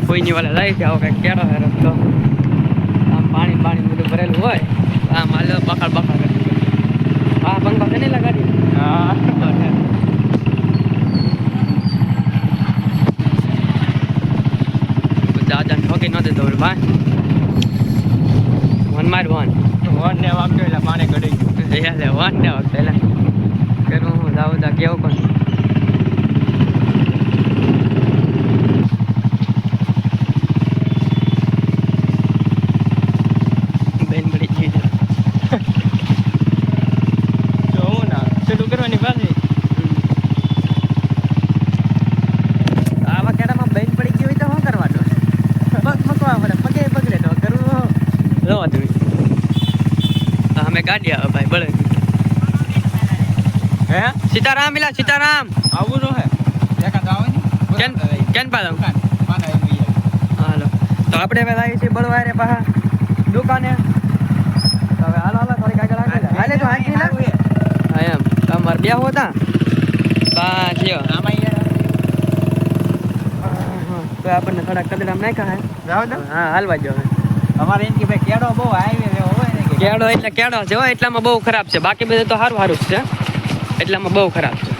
ફોઈની વાળા જાય છે આવો કંઈક કેળો હે રસ્તો આમ પાણી બધું ભરેલું હોય આમ હાલ બખાડ કરી હા પંખા છે નહીં લગાડી હા દાદા ઠોકી ન દેતો ભાઈ વન ને વાગતો એટલે પાણી ગળી ગયું વન ને વાગતો એટલે કરું હું જાઉં કેવું પણ ગાડી આવે ભાઈ બળે હે સીતારામ મિલા સીતારામ આવું જો હે એકા જાવ ને કેન પાડો હાલો તો આપણે હવે આવી છે બળવા રે પાહા દુકાને હવે હાલો થોડી આગળ હાલે તો હાકી ના હા એમ તમાર બે હોતા બા લ્યો આમાં તો આપણને થોડા કદડામ નાખ્યા હે જાવ દો હા હાલવા જો અમારે એમ કે ભાઈ કેડો બહુ હાઈવે લેવો હોય ને કેડો એટલે કેડો છે હો એટલામાં બહુ ખરાબ છે બાકી બધું તો સારું છે એટલામાં બહુ ખરાબ છે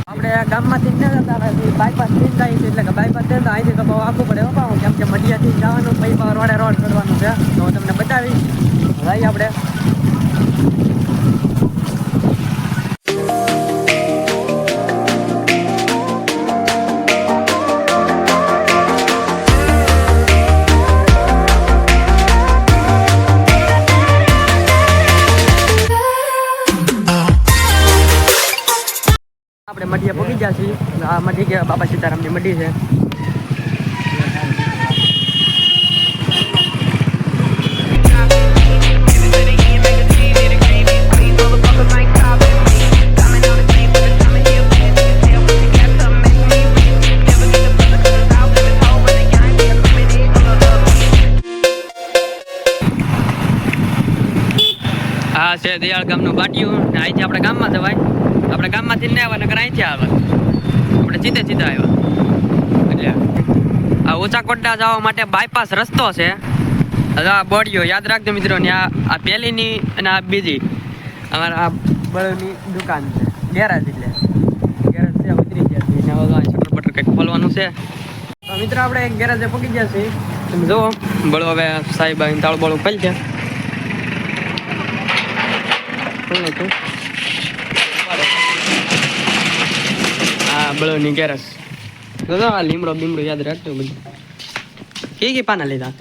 આપણે ગામમાંથી જ ન જતા બાયપાસ થી જાય છે એટલે કે બાયપાસ થી અહીંથી તો બહુ આગું પડે હો કેમ કે મઢિયાથી જવાનું પછી રોડે રોડ કરવાનું છે તો હું તમને બતાવીશ ભાઈ આપણે આપણે મઢિયા પહોંચી ગયા છીએ આ મઢી ગયા બાબા સીતારામની મઢી છે આ છે દયાળ ગામનું બાટિયું ને અહીંથી આપણે ગામમાં જવાય આપણે ગામમાંથી ને આવ્યા નકર અહીંથી આવે આપણે સીધા આવ્યા એટલે આ ઓછા કોટડા જવા માટે બાયપાસ રસ્તો છે આ બોડીઓ યાદ રાખજો મિત્રો ને આ પહેલીની અને આ બીજી અમારા આ બળની દુકાન છે ગેરેજ એટલે ગેરેજ છે ઉતરી ગયા છે ને હવે શટર બટર કંઈક ખોલવાનું છે તો મિત્રો આપણે એક ગેરેજે પહોંચી ગયા છીએ તમે જુઓ બળો હવે સાહેબ તાળું બાળું ખોલી છે હા બળોની ગેરેજ તો આ લીમડો બીમડો યાદ રાખજો બધું કી પાના લીધા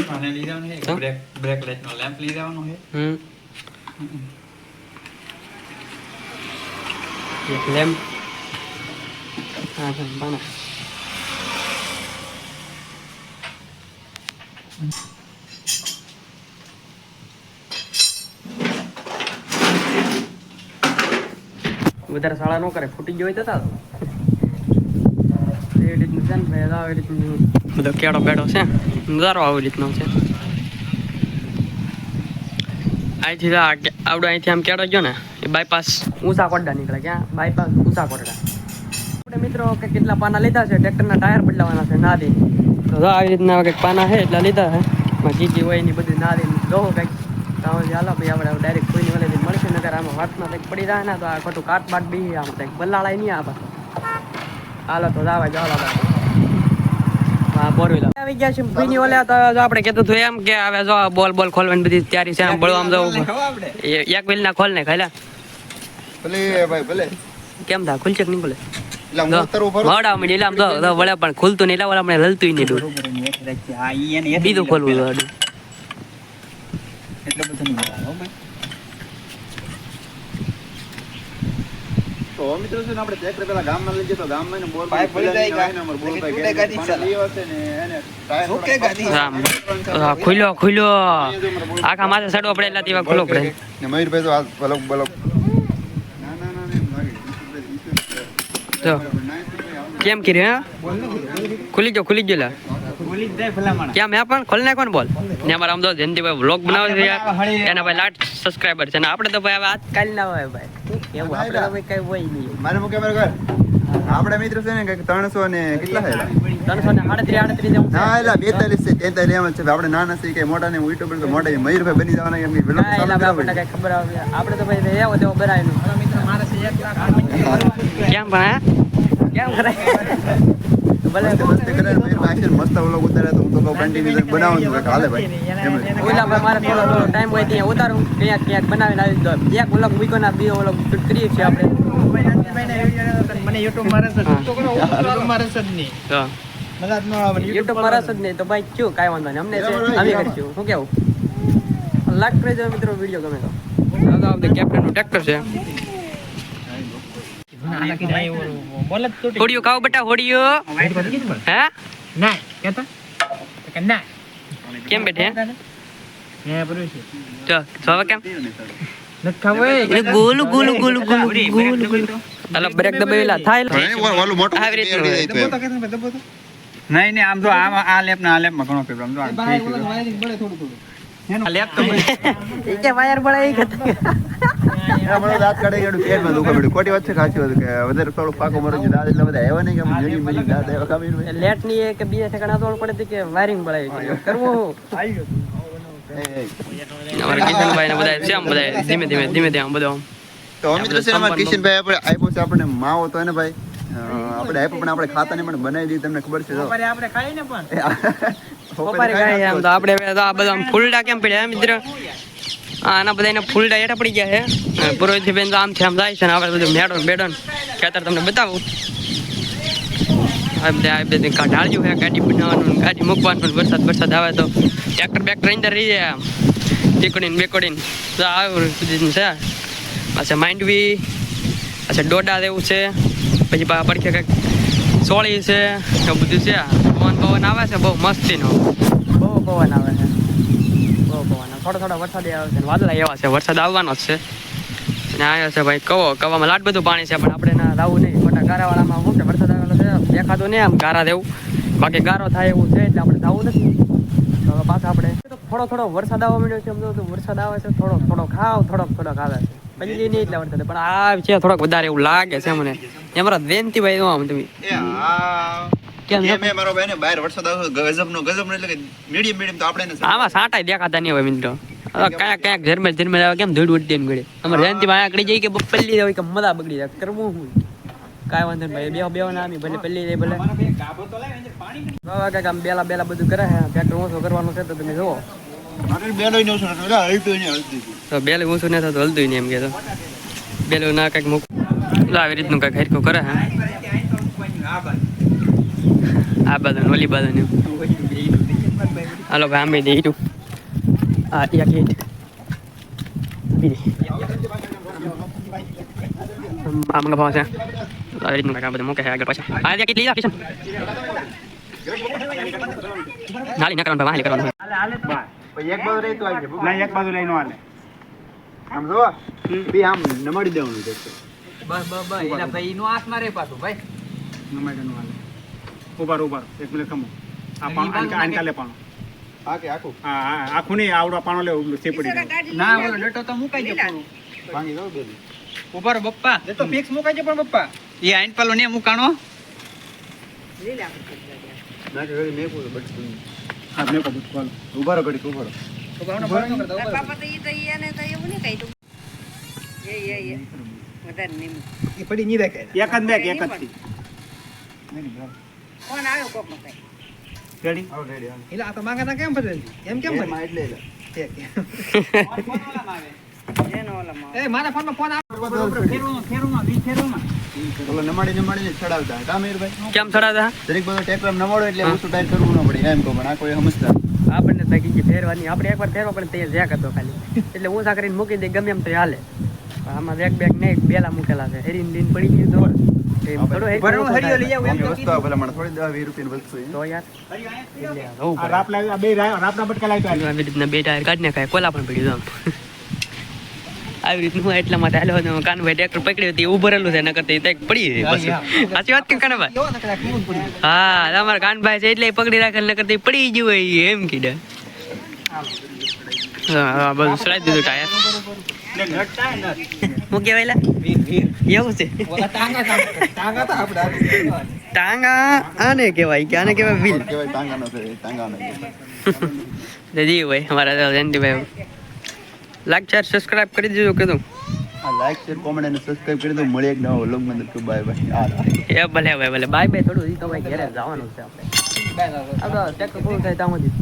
પાના લીધા ને બ્રેક લાઈટ નો લેમ્પ લઈ જવાનો છે એક લેમ્પ હા પાના વધારે શાળા ન કરે ફૂટી ગયો હોય તો એ રીતનું છે ને ભાઈ આવી રીતનું બધો કેળો બેડો છે નજારો આવી રીતનો છે અહીંથી આવડો અહીંથી આમ કેળો ગયો ને એ બાયપાસ ઊંચા કોરડા નીકળે ક્યાં બાયપાસ ઊંચા કોરડા આપણે મિત્રો કે કેટલા પાના લીધા છે ટ્રેક્ટરના ટાયર બદલાવાના છે ના દે તો આવી રીતના કંઈક પાના છે એટલા લીધા છે જીજી હોય એની બધી ના દે જોવો કંઈક હાલો ભાઈ આપણે ડાયરેક્ટ કોઈની વાલે મળશે નગર આમાં વાતમાં કંઈક પડી જાય ને તો આ ખોટું કાટ બાટ બી આમાં કંઈક બલાળાય નહીં આ હાલો તો જાવા જાવ હા બોર વ્હીલર આવી ગયા છે કોઈની વાલે તો આપણે કહેતું હતું એમ કે હવે જો બોલ ખોલવાની બધી તૈયારી છે આમ બળો આમ જવું એક વ્હીલ ના ખોલ ને ખાલા ભલે ભાઈ ભલે કેમ થા ખુલશે કે નહીં ખુલે વડા મને એટલે આમ તો વડા પણ ખુલતું નહીં એટલે વડા મને હલતું નહીં બીજું ખોલવું હતું એટલું બધું નહીં ભાઈ તો મિત્રો છે ને આપણે ટ્રેક્ટર પેલા ગામમાં લઈ જઈએ તો ગામમાં ને બોર પાઇપ પડી જાય નંબર બોર ભાઈ ગાડી ચાલે ને એને ટાયર ઓકે ગાડી ખુલ્યો આખા માથે સડવો પડે એટલે તેવા ખુલ્લો પડે ને મયુરભાઈ તો આ બલક ના તો કેમ કર્યું હે ખુલી ગયો લા ક્યાં મેં પણ ખોલી નાખો ને બોલ ને અમારા આમ તો જયંતિભાઈ વ્લોગ બનાવે છે યાર એના ભાઈ લાટ સબસ્ક્રાઇબર છે ને આપણે તો ભાઈ હવે આજકાલ ના હોય ભાઈ એવું આપણે તો ભાઈ કઈ હોય નહીં મારે મૂકે મારે ઘર આપણે મિત્ર છે ને કંઈક 300 ને કેટલા છે 338 જેવું ના એલા 42 છે 43 એમ જ છે આપણે નાના છે કે મોટા ને યુટ્યુબર તો મોટા છે મયુરભાઈ બની જવાના એમ કે ના એલા આપણને કઈ ખબર આવે આપણે તો ભાઈ એવો તેવો બરાયનું કેમ ભણા કેમ કરાય ભલે મસ્ત કરે મયુરભાઈ આખી મસ્ત વ્લોગ ઉતારે તો હું તો કન્ટિન્યુ બનાવું છું કે હાલે ભાઈ એમ જ. ઓલા ભાઈ મારે થોડો ટાઈમ હોય ત્યાં ઉતારું ક્યાંક ક્યાંક બનાવીને આવી દો એક વ્લોગ મૂક્યો ના બીજો વ્લોગ શૂટ કરીએ છીએ આપણે મને યુટ્યુબ મારે છે યુટ્યુબ મારે છે જ નહીં હા મજા ન આવે યુટ્યુબ માં રસ જ નહીં તો ભાઈ કયું કાંઈ વાંધો નહીં અમને છે અમે કરીશું શું કેવું લાઈક કરી દો મિત્રો વિડીયો ગમે તો આપણે કેપ્ટન નું ટ્રેક્ટર છે બોલ જ હોડિયો ખાઓ બેટા હોડિયો હે ના કેતા કે ના કેમ બેઠે હે બરોબર છે તો હવે કેમ નખાવે એ ગોલું ગોલું ગોલું ગોલું ગોલું ગોલું અલા બ્રેક દબાવેલા થાય ઓલું મોટું આવી રીતનું હોય. નહીં નહીં આમ તો આ લેપ ના આ લેપમાં ઘણો ફેર આમ તો આ લેપ તો એ કે વાયર બળે એ ખતમ હમણાં દાંત કાઢી ગયું પેટમાં દુખવા પડ્યું ખોટી વાત છે ખાસી વાત કે વધારે થોડું પાકો મરો છે દાંત એટલે બધા આવ્યા નહીં કે જગી બજી દાંત આવ્યા કામી લેટ ની એક બે ઠેકાણા દોડ પડે કે વાયરિંગ બળાઈ ગયું કરવું અમારા કિશનભાઈ ને બધા છે આમ બધા ધીમે ધીમે ધીમે ધીમે બધો તો મિત્ર છે અમારા કિશનભાઈ આપણે આપ્યો છે આપણે માવો તો એને ભાઈ આપણે આપ્યો પણ આપણે ખાતા નહીં પણ બનાવી દીધી તમને ખબર છે તો આપણે ખાઈ ને પણ બપારે ખાય આમ તો આપણે તો આ બધા આમ ફૂલડા કેમ પડ્યા મિત્ર આના બધા એના ફૂલડા હેઠા પડી ગયા છે પુરોહિત બેન તો આમ થી આમ જાય છે ને આપણે બધું મેડો બેડો ખેતર તમને બતાવું આ બધું ઢાળ્યું છે ગાડી બનાવવાનું ગાડી મૂકવાનું વરસાદ આવે તો ટ્રેક્ટર બેક્ટર અંદર રહી જાય આમ ટીકડીને બેકડીને તો આવું સુધી છે પાછા માંડવી પાછા ડોડા દેવું છે પછી પડખે કંઈક સોળી છે એવું બધું છે પવન આવે છે બહુ મસ્તીનો બહુ પવન આવે છે બહુ પવન થોડો વરસાદ આવે છે વાદળા એવા છે વરસાદ આવવાનો જ છે અને આવ્યો છે ભાઈ કવામાં લાટ બધું પાણી છે પણ આપણે ના લાવવું નહીં ખોટા ગારાવાળામાં શું કે વરસાદ આવેલો છે દેખાતો નહીં આમ ગારા દેવું બાકી ગારો થાય એવું છે એટલે આપણે જવું નથી તો પાછા આપણે થોડો વરસાદ આવવા માંડ્યો છે તો વરસાદ આવે છે થોડોક થોડોક આવે છે પહેલી નહીં એટલે વરસાદ પણ આ છે થોડોક વધારે એવું લાગે છે મને એ મારા વેનથી ભાઈ આમ તમે કેમ એ મે મારો ભાઈ ને બહાર વરસાદ આવે ગજબનો એટલે કે મીડિયમ તો આપણે આમાં સાંટાય દેખાતા નહીં હોય મિત્રો ક્યાંક ઝરમેલ આવે કેમ ધૂળ ઉડતી ને ગળે અમારે જયંતિ ભાઈ આકડી જાય કે પલ્લી હોય કે મજા બગડી જાય કરવું હું કાંઈ વાંધો નહીં ભાઈ બે ના ભલે પલ્લી જાય ભલે આમ બેલા બધું કરે છે ટ્રેક્ટર ઓછો કરવાનું છે તો તમે જુઓ તો બેલું ઓછું નહીં થતું હલતું નહીં એમ કે તો બેલું ના કંઈક મૂક આવી રીતનું કંઈક હરખું કરે હે આ બાજુ ઓલી બાજુ હાલો ભાઈ આંબી દે ઈટું હા એક ઈટ આમ ભાવ છે આવી રીતનું કંઈક આ બધું મૂકે છે આગળ પાછળ આ કેટલી લીધા કિશન નાલી ના કરવાનું વાહલી કરવાનું એક બાજુ રહી તો આવી જાય ના એક બાજુ લઈને આલે આમ જો બી આમ નમાડી દેવાનું છે બસ એના ભાઈ નો હાથ મારે પાછું ભાઈ નમાઈ નો આલે ઉભાર એક મિનિટ ખમો આ પાણ આનકાલે પાણો આ કે આખું હા આખું નહીં આવડા પાણો લે ઉબલું સેપડી ના ઓલો ડટો તો મુકાઈ ગયો પૂરું ભાંગી દો બેલી ઉપર બપ્પા એ તો ફિક્સ મુકાઈ છે પણ પપ્પા એ આઈન પાલો ને મુકાણો ના કે ઘડી મેં પૂછું બટ હા મેં કહું કોલ ઉભારો ઘડી ઉભારો એ પડી નહીં દેખાય એક જ બેક એક જ થી રેડી આવ રેડી આવ એટલે આ તો માંગા કેમ બદલ એમ કેમ બદલ એમાં એટલે એ મારા ફોનમાં ફોન ઓલો નમાડીને ચડાવતા કા મેરભાઈ કેમ ચડાતા દરેક બધો ટેકરામ નમાડો એટલે ઊંચું ટાયર કરવું ન પડે એમ કહો પણ આ કોઈ સમજતા આપણને બાકી જે ફેરવાની આપણે એકવાર ફેરવા પણ તે જ્યાં કરતો ખાલી એટલે ઊંચા કરીને મૂકી દે ગમે એમ તો હાલે આમાં એક બેગ નહીં બેલા મૂકેલા છે હેરીન લીન પડી ગયું દોડ વસ્તુ ભલે મને થોડી 10-20 રૂપિયા વસ્તુ તો યાર આ રાપ લાવી આ બે રાપના બટકા લાવી તો આવી રીતના બે ટાયર કાઢી નાખાય કોલા પણ પડી આવી રીતનું હોય એટલા માટે હાલો હતો કાનભાઈ ટ્રેક્ટર પકડ્યું હતી ઊભું રહેલું છે નકર તે પડી જાય પછી સાચી વાત કે કાનભાઈ હા તમારા કાનભાઈ છે એટલે પકડી રાખે નકર તે પડી ગયું હોય એમ કીધે હા બધું સડાઈ દીધું ટાયર હું કહેવાય લા એવું છે ટાંગા આને કહેવાય કે આને કહેવાય વ્હીલ કહેવાય ટાંગાનો છે ટાંગાનો જી ભાઈ અમારા જયંતિભાઈ લાઈક શેર સબસ્ક્રાઇબ કરી દેજો કીધું આ લાઈક શેર કોમેન્ટ અને સબસ્ક્રાઇબ કરી દો મળી એક નવો વ્લોગ માં તો બાય બાય એ ભલે ભાઈ ભલે બાય બાય થોડું ઈ તો ભાઈ ઘરે જવાનું છે આપણે આ ટ્રેક્ટર પૂરું થાય ત્યાં સુધી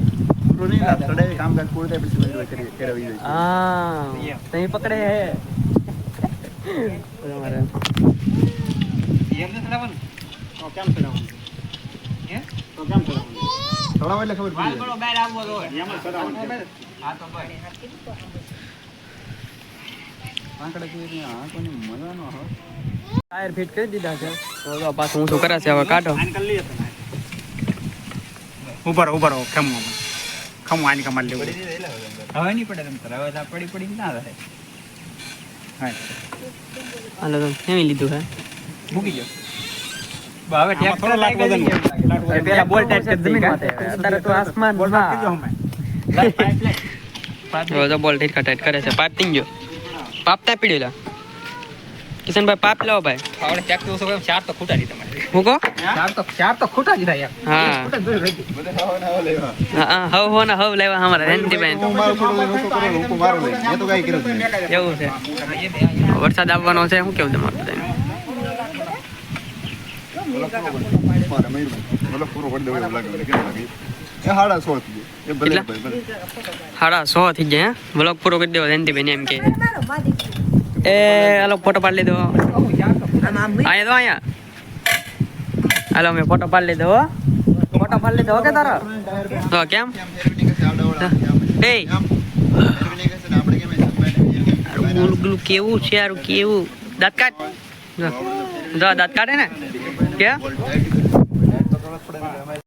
પૂરું નહીં લાગ સડાઈ કામકાજ પૂરું થાય પછી બધું કરી ફેરવી દઈશું હા તઈ પકડે હે તમારે તો કેમ ચડાવવાનું તો કેમ ચડાવવાનું થોડા એટલે ખબર પડી જાય એમ જ ચડાવવાનું છે. આંકડા જોઈએ આ કોની મજા ન આવે ટાયર ફિટ કરી દીધા છે તો જો પાછું હું શું કરે છે હવે કાઢો આને કરી લઈએ તો ને. ઉભા રહો ખમો આની કમાલ લેવું હવે નહીં પડે તમે હવે તો પડી ના રહે હા હાલો તો કેવી લીધું હે મૂકી જાઓ હવે આમાં થોડો લાટ વજન હોય. પેલા બોલ ટાઈટ કરી જમીન માથે અત્યારે તો આસમાન બોલ બાદ કીધો હમે. તો બોલ ટાઈટ કરે છે પાઇપ તીન ગયો પાપ તા પીડેલા કિશનભાઈ પાપ લાવો ભાઈ આપણે ટ્રેક્ટર ઓછો કર્યો, ચાર તો ખૂટા નહીં તમારે હું કહો ચાર તો ખૂટા જ થાય હા બધા ખાવાના લેવા હા હવ હો ને હવ લેવા અમારા જયંતિભાઈ હું મારું થોડું ઓછું કરું હું મારું લઈ મેં તો કાંઈ કર્યું જ નહીં એવું છે વરસાદ આવવાનો છે શું કેવું તમારું બધાને? મારે મયુર મતલબ પૂરો કરી દેવો એવું લાગે મને કેમ લાગે એ 16:30 થઈ ગયું એ ભલે કેટલા? ભાઈ ભલે 100 થઈ જાય હે વ્લોગ પૂરો કરી દેવો જયંતિભાઈ એમ કે એ હાલો ફોટો પાડી લીધો અહીંયા તો અહીંયા હાલો મેં ફોટો પાડી લીધો હો ફોટો પાડી લીધો કે તારો તો કેમ એ ગુલગુલ કેવું છે યારું કેવું દાંત કાઢ જો દાંત કાઢે ને કે